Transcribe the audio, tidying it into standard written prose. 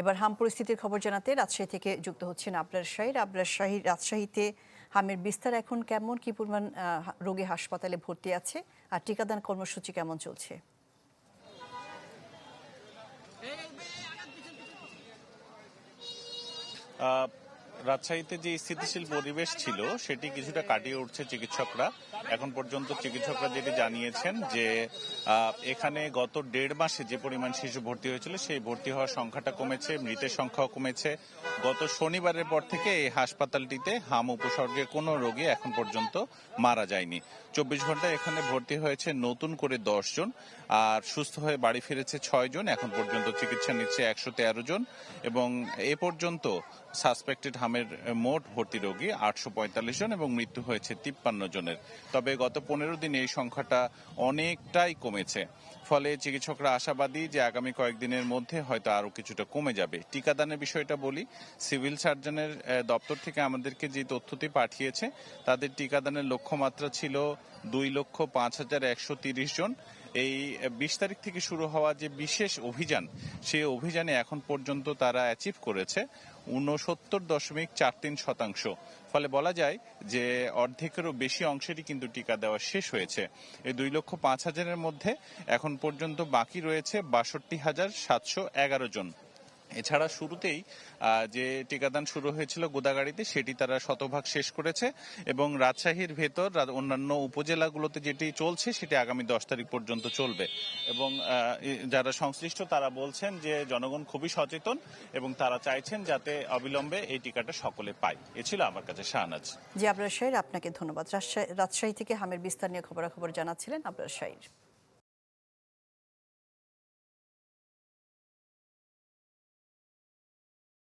এবার হাম পরিস্থিতির খবর জানাতে রাজশাহী থেকে যুক্ত হচ্ছেন আবরার শাহীর। আবরার শাহীর, রাজশাহীতে হামের বিস্তার এখন কেমন, কি পরিমাণ রোগী হাসপাতালে ভর্তি আছে, আর টিকাদান কর্মসূচি কেমন চলছে? রাজশাহীতে যে স্থিতিশীল পরিবেশ ছিল সেটি কিছুটা কাটিয়ে উঠছে চিকিৎসকরা। এখন পর্যন্ত চিকিৎসকরা যেটি জানিয়েছেন যে এখানে গত 1.5 মাসে যে পরিমাণ শিশু ভর্তি হয়েছিল সেই ভর্তি হওয়ার সংখ্যাটা কমেছে, মৃতের সংখ্যাও কমেছে। গত শনিবারের পর থেকে এই হাসপাতালটিতে হাম উপসর্গে কোনো রোগী এখন পর্যন্ত মারা যায়নি। 24 ঘন্টায় এখানে ভর্তি হয়েছে নতুন করে 10 জন, আর সুস্থ হয়ে বাড়ি ফিরেছে 6 জন। এখন পর্যন্ত চিকিৎসা নিচ্ছে 113 জন, এবং এ পর্যন্ত সাসপেক্টেড হামের মোট ভর্তি রোগী 845 জন এবং মৃত্যু হয়েছে 53 জনের। তবে গত 15 দিনে এই সংখ্যাটা অনেকটাই কমেছে। ফলে চিকিৎসকরা আশাবাদী যে আগামী কয়েকদিনের মধ্যে হয়তো আরো কিছুটা কমে যাবে। টিকাদানের বিষয়টা বলি, সিভিল সার্জনের দপ্তর থেকে আমাদেরকে যে তথ্যটি পাঠিয়েছে তাদের টিকাদানের লক্ষ্যমাত্রা ছিল 2,05,130 জন। এই 20 তারিখ থেকে শুরু হওয়া যে বিশেষ অভিযান, সেই অভিযানে এখন পর্যন্ত তারা অ্যাচিভ করেছে 69.43%। ফলে বলা যায় যে অর্ধেকেরও বেশি অংশেরই কিন্তু টিকা দেওয়া শেষ হয়েছে। এই 2,05,000-এর মধ্যে এখন পর্যন্ত বাকি রয়েছে 62,711 জন। এছাড়া শুরুতেই যে টিকাদান শুরু হয়েছিল গোদাগাড়িতে সেটি তারা শতভাগ শেষ করেছে, এবং রাজশাহীর ভেতর অন্যান্য উপজেলাগুলোতে যেটি চলছে সেটি আগামী 10 তারিখ পর্যন্ত চলবে। এবং যারা সংশ্লিষ্ট তারা বলছেন যে জনগণ খুবই সচেতন এবং তারা চাইছেন যাতে অবিলম্বে এই টিকাটা সকলে পায়। এ ছিল আমার কাছে শাহনাজ। জি আবরার শাহীর, আপনাকে ধন্যবাদ। রাজশাহী থেকে হামের বিস্তার নিয়ে খবরাখবর জানাচ্ছিলেন আবরার শাহীর।